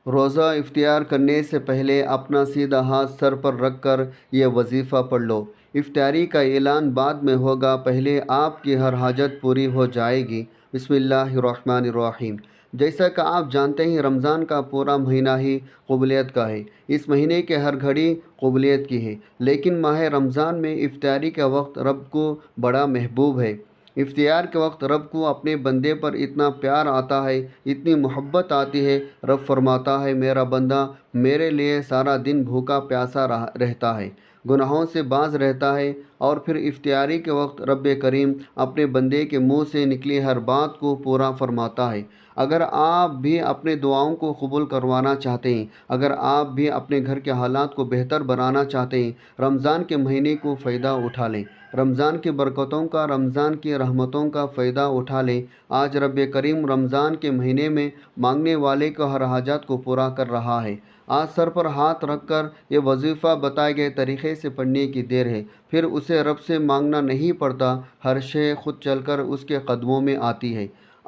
روزہ افطار کرنے سے پہلے اپنا سیدھا ہاتھ سر پر رکھ کر یہ وظیفہ پڑھ لو۔ افطاری کا اعلان بعد میں ہوگا، پہلے آپ کی ہر حاجت پوری ہو جائے گی۔ بسم اللہ الرحمن الرحیم۔ جیسا کہ آپ جانتے ہیں، رمضان کا پورا مہینہ ہی قبولیت کا ہے۔ اس مہینے کے ہر گھڑی قبولیت کی ہے، لیکن ماہ رمضان میں افطاری کا وقت رب کو بڑا محبوب ہے۔ افطار کے وقت رب کو اپنے بندے پر اتنا پیار آتا ہے، اتنی محبت آتی ہے۔ رب فرماتا ہے، میرا بندہ میرے لیے سارا دن بھوکا پیاسا رہتا ہے، گناہوں سے باز رہتا ہے، اور پھر افطاری کے وقت رب کریم اپنے بندے کے منہ سے نکلی ہر بات کو پورا فرماتا ہے۔ اگر آپ بھی اپنے دعاؤں کو قبول کروانا چاہتے ہیں، اگر آپ بھی اپنے گھر کے حالات کو بہتر بنانا چاہتے ہیں، رمضان کے مہینے کو فائدہ اٹھا لیں، رمضان کی برکتوں کا، رمضان کی رحمتوں کا فائدہ اٹھا لیں۔ آج رب کریم رمضان کے مہینے میں مانگنے والے کو ہر حاجت کو پورا کر رہا ہے۔ آج سر پر ہاتھ رکھ کر یہ وظیفہ بتائے گئے طریقے سے پڑھنے کی دیر ہے، پھر اسے رب سے مانگنا نہیں پڑتا، ہر شے خود چل کر اس کے قدموں میں آتی ہے۔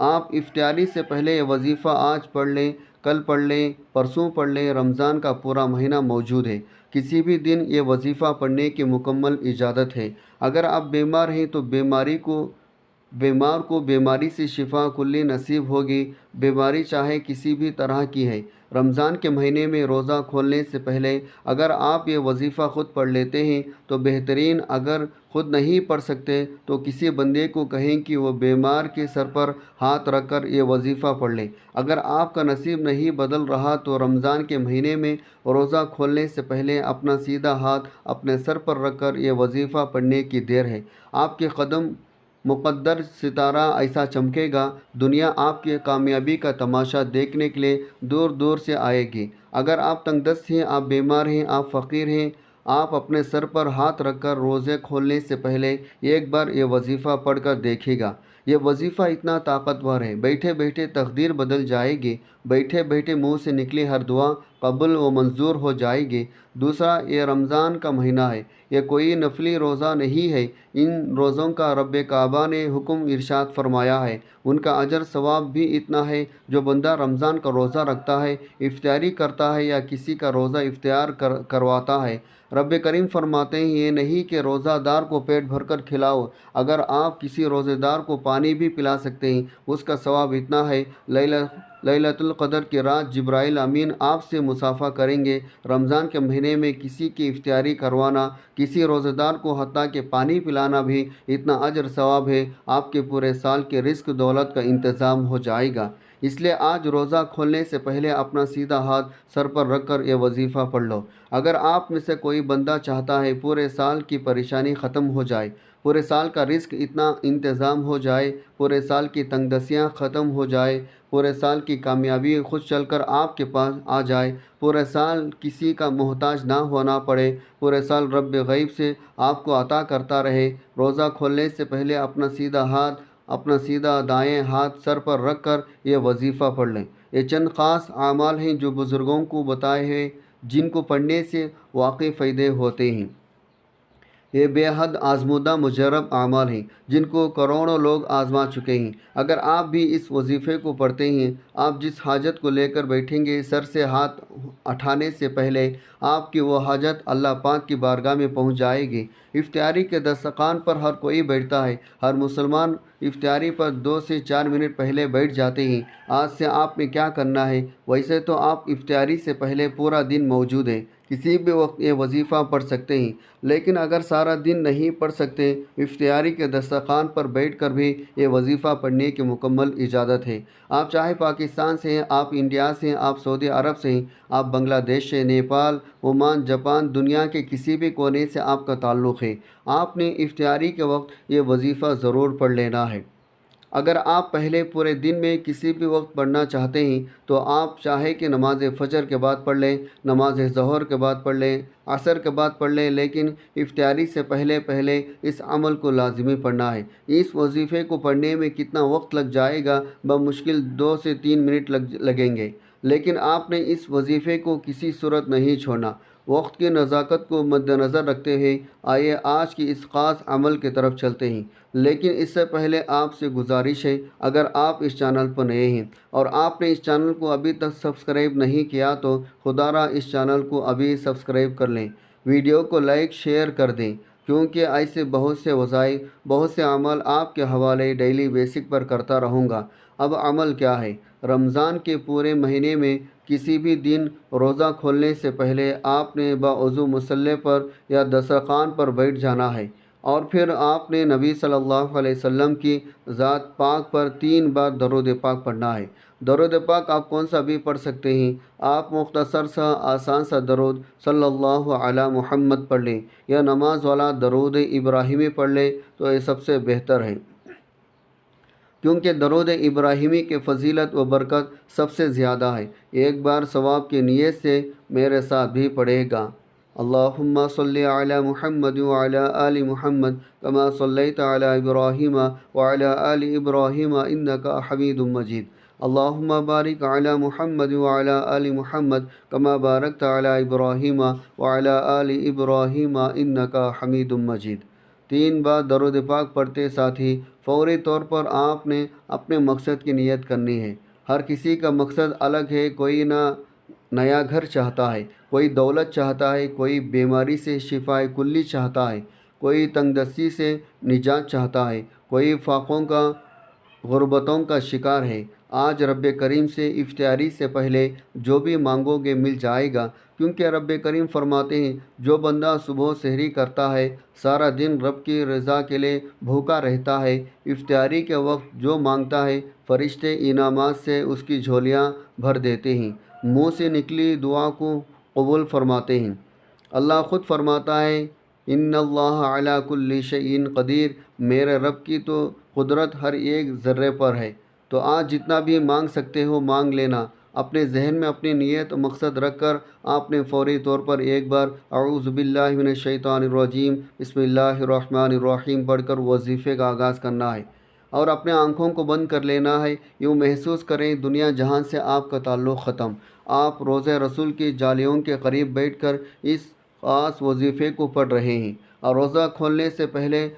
آپ افطاری سے پہلے یہ وظیفہ آج پڑھ لیں، کل پڑھ لیں، پرسوں پڑھ لیں، رمضان کا پورا مہینہ موجود ہے۔ کسی بھی دن یہ وظیفہ پڑھنے کی مکمل اجازت ہے۔ اگر آپ بیمار ہیں تو بیمار کو بیماری سے شفا کلی نصیب ہوگی، بیماری چاہے کسی بھی طرح کی ہے۔ رمضان کے مہینے میں روزہ کھولنے سے پہلے اگر آپ یہ وظیفہ خود پڑھ لیتے ہیں تو بہترین، اگر خود نہیں پڑھ سکتے تو کسی بندے کو کہیں کہ وہ بیمار کے سر پر ہاتھ رکھ کر یہ وظیفہ پڑھ لے۔ اگر آپ کا نصیب نہیں بدل رہا تو رمضان کے مہینے میں روزہ کھولنے سے پہلے اپنا سیدھا ہاتھ اپنے سر پر رکھ کر یہ وظیفہ پڑھنے کی دیر ہے۔ آپ کے قدم مقدر ستارہ ایسا چمکے گا، دنیا آپ کی کامیابی کا تماشا دیکھنے کے لیے دور دور سے آئے گی۔ اگر آپ تنگ دست ہیں، آپ بیمار ہیں، آپ فقیر ہیں، آپ اپنے سر پر ہاتھ رکھ کر روزے کھولنے سے پہلے ایک بار یہ وظیفہ پڑھ کر دیکھیے گا۔ یہ وظیفہ اتنا طاقتور ہے، بیٹھے بیٹھے تقدیر بدل جائے گی، بیٹھے بیٹھے منہ سے نکلی ہر دعا قبول و منظور ہو جائے گی۔ دوسرا، یہ رمضان کا مہینہ ہے، یہ کوئی نفلی روزہ نہیں ہے۔ ان روزوں کا رب کعبہ نے حکم ارشاد فرمایا ہے، ان کا اجر ثواب بھی اتنا ہے۔ جو بندہ رمضان کا روزہ رکھتا ہے، افطاری کرتا ہے یا کسی کا روزہ افطار کرواتا ہے، رب کریم فرماتے ہیں یہ نہیں کہ روزہ دار کو پیٹ بھر کر کھلاؤ، اگر آپ کسی روزے دار کو پانی بھی پلا سکتے ہیں، اس کا ثواب اتنا ہے۔ لیلۃ القدر کی رات جبرائیل امین آپ سے مصافحہ کریں گے۔ رمضان کے مہینے میں کسی کی افطاری کروانا، کسی روزے دار کو حتیٰ کہ پانی پلانا بھی اتنا اجر ثواب ہے، آپ کے پورے سال کے رزق دولت کا انتظام ہو جائے گا۔ اس لیے آج روزہ کھولنے سے پہلے اپنا سیدھا ہاتھ سر پر رکھ کر یہ وظیفہ پڑھ لو۔ اگر آپ میں سے کوئی بندہ چاہتا ہے پورے سال کی پریشانی ختم ہو جائے، پورے سال کا رزق اتنا انتظام ہو جائے، پورے سال کی تنگ دستیاں ختم ہو جائے، پورے سال کی کامیابی خود چل کر آپ کے پاس آ جائے، پورے سال کسی کا محتاج نہ ہونا پڑے، پورے سال رب غیب سے آپ کو عطا کرتا رہے، روزہ کھولنے سے پہلے اپنا سیدھا دائیں ہاتھ سر پر رکھ کر یہ وظیفہ پڑھ لیں۔ یہ چند خاص اعمال ہیں جو بزرگوں کو بتائے ہیں، جن کو پڑھنے سے واقعی فائدے ہوتے ہیں۔ یہ بے حد آزمودہ مجرب اعمال ہیں جن کو کروڑوں لوگ آزما چکے ہیں۔ اگر آپ بھی اس وظیفے کو پڑھتے ہیں، آپ جس حاجت کو لے کر بیٹھیں گے، سر سے ہاتھ اٹھانے سے پہلے آپ کی وہ حاجت اللہ پاک کی بارگاہ میں پہنچ جائے گی۔ افطاری کے دسترخوان پر ہر کوئی بیٹھتا ہے، ہر مسلمان افطاری پر 2 سے 4 منٹ پہلے بیٹھ جاتے ہیں۔ آج سے آپ نے کیا کرنا ہے؟ ویسے تو آپ افطاری سے پہلے پورا دن موجود ہیں، کسی بھی وقت یہ وظیفہ پڑھ سکتے ہیں، لیکن اگر سارا دن نہیں پڑھ سکتے، افطاری کے دسترخوان پر بیٹھ کر بھی یہ وظیفہ پڑھنے کی مکمل اجازت ہے۔ آپ چاہے پاکستان سے ہیں، آپ انڈیا سے ہیں، آپ سعودی عرب سے ہیں، آپ بنگلہ دیش سے، نیپال، عمان، جاپان، دنیا کے کسی بھی کونے سے آپ کا تعلق ہے، آپ نے افطاری کے وقت یہ وظیفہ ضرور پڑھ لینا ہے۔ اگر آپ پہلے پورے دن میں کسی بھی وقت پڑھنا چاہتے ہیں تو آپ چاہے کہ نماز فجر کے بعد پڑھ لیں، نماز ظہر کے بعد پڑھ لیں، عصر کے بعد پڑھ لیں، لیکن افطاری سے پہلے اس عمل کو لازمی پڑھنا ہے۔ اس وظیفے کو پڑھنے میں کتنا وقت لگ جائے گا؟ بمشکل 2 سے 3 منٹ لگیں گے۔ لیکن آپ نے اس وظیفے کو کسی صورت نہیں چھوڑنا۔ وقت کی نزاکت کو مد نظر رکھتے ہوئے آئیے آج کی اس خاص عمل کی طرف چلتے ہیں، لیکن اس سے پہلے آپ سے گزارش ہے، اگر آپ اس چینل پر نئے ہیں اور آپ نے اس چینل کو ابھی تک سبسکرائب نہیں کیا تو خدا را اس چینل کو ابھی سبسکرائب کر لیں، ویڈیو کو لائک شیئر کر دیں، کیونکہ ایسے بہت سے وظائف، بہت سے عمل آپ کے حوالے ڈیلی بیسک پر کرتا رہوں گا۔ اب عمل کیا ہے؟ رمضان کے پورے مہینے میں کسی بھی دن روزہ کھولنے سے پہلے آپ نے باوضو مصلی پر یا دسترخوان پر بیٹھ جانا ہے، اور پھر آپ نے نبی صلی اللہ علیہ وسلم کی ذات پاک پر 3 بار درود پاک پڑھنا ہے۔ درود پاک آپ کون سا بھی پڑھ سکتے ہیں، آپ مختصر سا آسان سا درود صلی اللہ علی محمد پڑھ لیں یا نماز والا درود ابراہیمی پڑھ لیں تو یہ سب سے بہتر ہے، کیونکہ درود ابراہیمی کی فضیلت و برکت سب سے زیادہ ہے۔ ایک بار ثواب کی نیت سے میرے ساتھ بھی پڑھے گا۔ اللہم صلی علی محمد وعلی آل محمد کما صلیت علی ابراہیم وعلی آل ابراہیم انکا حمید مجید۔ اللہم بارک علی محمد وعلی آل محمد کما بارکت علی ابراہیم وعلی آل ابراہیم انکا حمید مجید۔ 3 بار درود پاک پڑھتے ساتھ ہی فوری طور پر آپ نے اپنے مقصد کی نیت کرنی ہے۔ ہر کسی کا مقصد الگ ہے، کوئی نیا گھر چاہتا ہے، کوئی دولت چاہتا ہے، کوئی بیماری سے شفائے کلی چاہتا ہے، کوئی تنگ دستی سے نجات چاہتا ہے، کوئی فاقوں کا، غربتوں کا شکار ہے۔ آج رب کریم سے افطاری سے پہلے جو بھی مانگو گے مل جائے گا، کیونکہ رب کریم فرماتے ہیں جو بندہ صبح سحری کرتا ہے سارا دن رب کی رضا کے لیے بھوکا رہتا ہے، افطاری کے وقت جو مانگتا ہے فرشتے انعامات سے اس کی جھولیاں بھر دیتے ہیں، منہ سے نکلی دعا کو قبول فرماتے ہیں۔ اللہ خود فرماتا ہے ان اللہ علی کل شیء قدیر، میرے رب کی تو قدرت ہر ایک ذرے پر ہے۔ تو آج جتنا بھی مانگ سکتے ہو مانگ لینا۔ اپنے ذہن میں اپنی نیت و مقصد رکھ کر آپ نے فوری طور پر ایک بار اعوذ باللہ من الشیطان الرجیم بسم اللہ الرحمن الرحیم پڑھ کر وظیفے کا آغاز کرنا ہے، اور اپنے آنکھوں کو بند کر لینا ہے۔ یوں محسوس کریں دنیا جہان سے آپ کا تعلق ختم، آپ روضہ رسول کی جالیوں کے قریب بیٹھ کر اس خاص وظیفے کو پڑھ رہے ہیں، اور روزہ کھولنے سے پہلے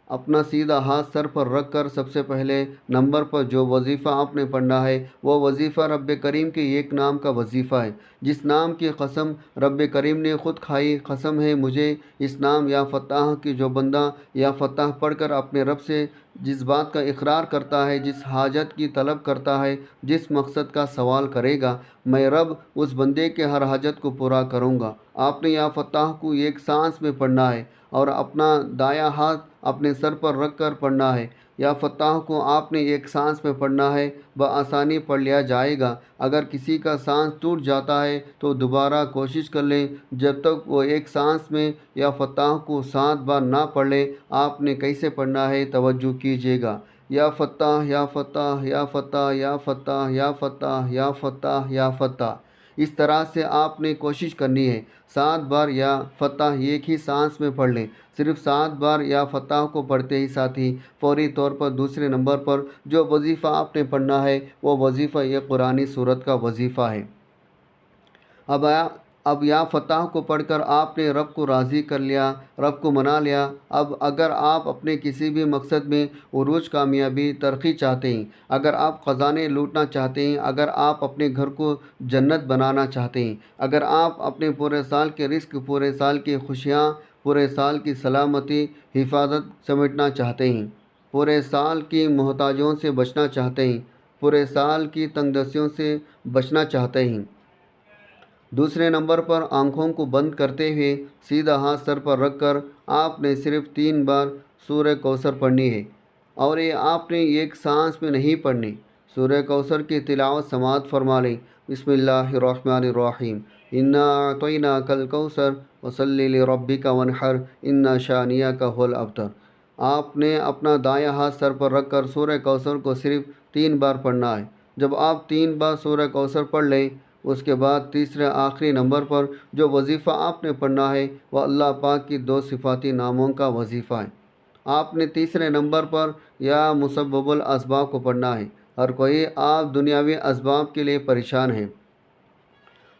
اپنا سیدھا ہاتھ سر پر رکھ کر سب سے پہلے نمبر پر جو وظیفہ آپ نے پڑھنا ہے وہ وظیفہ رب کریم کے ایک نام کا وظیفہ ہے، جس نام کی قسم رب کریم نے خود کھائی۔ قسم ہے مجھے اس نام یا فتح کی، جو بندہ یا فتح پڑھ کر اپنے رب سے جس بات کا اقرار کرتا ہے، جس حاجت کی طلب کرتا ہے، جس مقصد کا سوال کرے گا، میں رب اس بندے کے ہر حاجت کو پورا کروں گا۔ آپ نے یا فتح کو ایک سانس میں پڑھنا ہے اور اپنا دایاں ہاتھ اپنے سر پر رکھ کر پڑھنا ہے۔ یا فتح کو آپ نے ایک سانس میں پڑھنا ہے، بآسانی پڑھ لیا جائے گا۔ اگر کسی کا سانس ٹوٹ جاتا ہے تو دوبارہ کوشش کر لیں، جب تک وہ ایک سانس میں یا فتح کو 7 بار نہ پڑھ لیں۔ آپ نے کیسے پڑھنا ہے توجہ کیجیے گا۔ یا فتح یا فتح یا فتح یا فتح یا فتح یا فتح یا فتح، اس طرح سے آپ نے کوشش کرنی ہے۔ 7 بار یا فتح ایک ہی سانس میں پڑھ لیں۔ صرف 7 بار یا فتح کو پڑھتے ہی ساتھ ہی فوری طور پر دوسرے نمبر پر جو وظیفہ آپ نے پڑھنا ہے وہ وظیفہ یہ قرآنی سورت کا وظیفہ ہے۔ اب یا فتح کو پڑھ کر آپ نے رب کو راضی کر لیا، رب کو منا لیا۔ اب اگر آپ اپنے کسی بھی مقصد میں عروج، کامیابی، ترقی چاہتے ہیں، اگر آپ خزانے لوٹنا چاہتے ہیں، اگر آپ اپنے گھر کو جنت بنانا چاہتے ہیں، اگر آپ اپنے پورے سال کے رزق، پورے سال کی خوشیاں، پورے سال کی سلامتی، حفاظت سمیٹنا چاہتے ہیں، پورے سال کی محتاجوں سے بچنا چاہتے ہیں، پورے سال کی تنگ دستیوں سے بچنا چاہتے ہیں، دوسرے نمبر پر آنکھوں کو بند کرتے ہوئے سیدھا ہاتھ سر پر رکھ کر آپ نے صرف 3 بار سورہ کوثر پڑھنی ہے، اور یہ آپ نے ایک سانس میں نہیں پڑھنی۔ سورہ کوثر کی تلاوت سماعت فرما لیں۔ بسم اللہ الرحمن الرحیم انا اعطیناک الکوثر فصلی لربک وانحر ان شانئک ھو الابتر۔ آپ نے اپنا دایاں ہاتھ سر پر رکھ کر سورہ کوثر کو صرف 3 بار پڑھنا ہے۔ جب آپ 3 بار سورہ کوثر پڑھ لیں، اس کے بعد تیسرے آخری نمبر پر جو وظیفہ آپ نے پڑھنا ہے وہ اللہ پاک کی 2 صفاتی ناموں کا وظیفہ ہے۔ آپ نے تیسرے نمبر پر یا مسبب الاسباب کو پڑھنا ہے۔ ہر کوئی آپ دنیاوی اسباب کے لیے پریشان ہیں،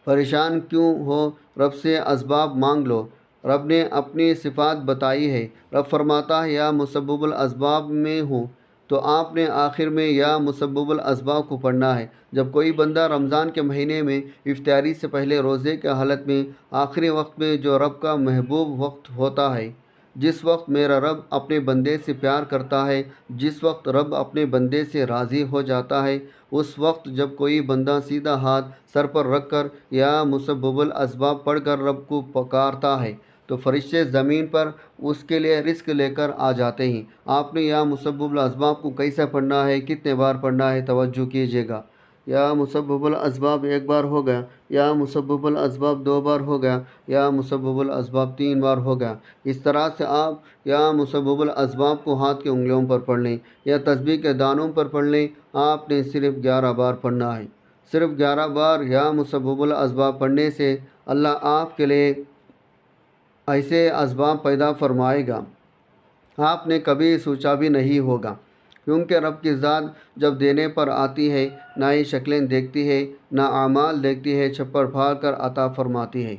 پریشان کیوں ہو، رب سے اسباب مانگ لو۔ رب نے اپنی صفات بتائی ہے۔ رب فرماتا ہے یا مسبب الاسباب میں ہوں، تو آپ نے آخر میں یا مسبب الاسباب کو پڑھنا ہے۔ جب کوئی بندہ رمضان کے مہینے میں افطاری سے پہلے روزے کی حالت میں آخری وقت میں جو رب کا محبوب وقت ہوتا ہے، جس وقت میرا رب اپنے بندے سے پیار کرتا ہے، جس وقت رب اپنے بندے سے راضی ہو جاتا ہے، اس وقت جب کوئی بندہ سیدھا ہاتھ سر پر رکھ کر یا مسبب الاسباب پڑھ کر رب کو پکارتا ہے تو فرشتے زمین پر اس کے لیے رزق لے کر آ جاتے ہیں۔ آپ نے یا مسبب الاسباب کو کیسے پڑھنا ہے، کتنے بار پڑھنا ہے، توجہ کیجیے گا۔ یا مسبب الاسباب ایک بار ہو گیا، یا مسبب الاسباب دو بار ہو گیا، یا مسبب الاسباب تین بار ہو گیا۔ اس طرح سے آپ یا مسبب الاسباب کو ہاتھ کی انگلیوں پر پڑھ لیں یا تسبیح کے دانوں پر پڑھ لیں۔ آپ نے صرف 11 بار پڑھنا ہے۔ صرف 11 بار یا مسبب الاسباب پڑھنے سے اللہ آپ کے لیے ایسے اسباب پیدا فرمائے گا آپ نے کبھی سوچا بھی نہیں ہوگا، کیونکہ رب کی ذات جب دینے پر آتی ہے نہ ہی شکلیں دیکھتی ہے، نہ اعمال دیکھتی ہے، چھپر پھاڑ کر عطا فرماتی ہے۔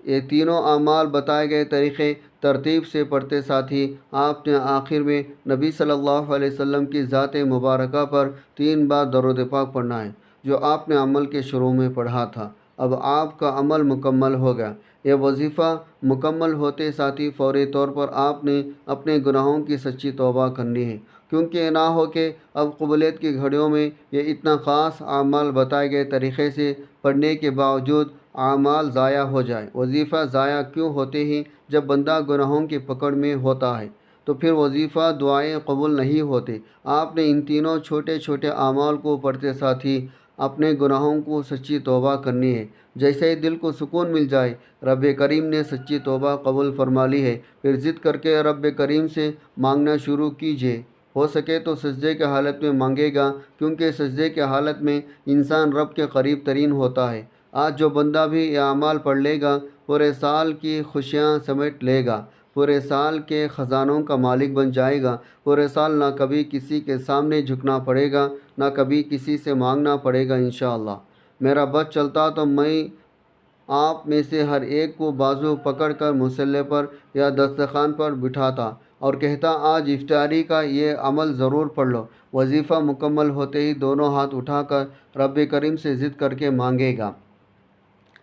یہ تینوں اعمال بتائے گئے طریقے ترتیب سے پڑھتے ساتھ ہی آپ نے آخر میں نبی صلی اللہ علیہ وسلم کی ذات مبارکہ پر 3 بار درود پاک پڑھنا ہے، جو آپ نے عمل کے شروع میں پڑھا تھا۔ اب آپ کا عمل مکمل ہو گیا۔ یہ وظیفہ مکمل ہوتے ساتھ ہی فوری طور پر آپ نے اپنے گناہوں کی سچی توبہ کرنی ہے، کیونکہ یہ نہ ہو کہ اب قبولیت کی گھڑیوں میں یہ اتنا خاص اعمال بتائے گئے طریقے سے پڑھنے کے باوجود اعمال ضائع ہو جائے۔ وظیفہ ضائع کیوں ہوتے ہیں؟ جب بندہ گناہوں کی پکڑ میں ہوتا ہے تو پھر وظیفہ دعائیں قبول نہیں ہوتے۔ آپ نے ان تینوں چھوٹے چھوٹے اعمال کو پڑھتے ساتھ ہی اپنے گناہوں کو سچی توبہ کرنی ہے۔ جیسے ہی دل کو سکون مل جائے، رب کریم نے سچی توبہ قبول فرما لی ہے، پھر ضد کر کے رب کریم سے مانگنا شروع کیجیے۔ ہو سکے تو سجدے کے حالت میں مانگے گا، کیونکہ سجدے کے حالت میں انسان رب کے قریب ترین ہوتا ہے۔ آج جو بندہ بھی یہ اعمال پڑھ لے گا، پورے سال کی خوشیاں سمیٹ لے گا، پورے سال کے خزانوں کا مالک بن جائے گا۔ پورے سال نہ کبھی کسی کے سامنے جھکنا پڑے گا، نہ کبھی کسی سے مانگنا پڑے گا انشاءاللہ۔ میرا بس چلتا تو میں آپ میں سے ہر ایک کو بازو پکڑ کر مصلی پر یا دسترخوان پر بٹھاتا اور کہتا آج افطاری کا یہ عمل ضرور پڑھ لو۔ وظیفہ مکمل ہوتے ہی دونوں ہاتھ اٹھا کر رب کریم سے ضد کر کے مانگے گا۔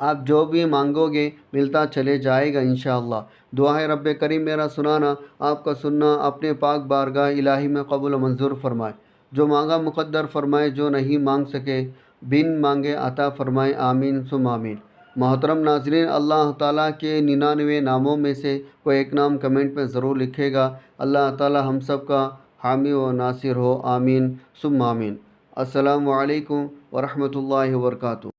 آپ جو بھی مانگو گے ملتا چلے جائے گا انشاءاللہ۔ دعا ہے رب کریم میرا سنانا، آپ کا سننا اپنے پاک بارگاہ الہی میں قبول و منظور فرمائے۔ جو مانگا مقدر فرمائے، جو نہیں مانگ سکے بن مانگے عطا فرمائے، آمین ثم آمین۔ محترم ناظرین، اللہ تعالیٰ کے 99 ناموں میں سے کوئی ایک نام کمنٹ میں ضرور لکھے گا۔ اللہ تعالیٰ ہم سب کا حامی و ناصر ہو، آمین ثم آمین۔ السلام علیکم ورحمۃ اللہ وبرکاتہ۔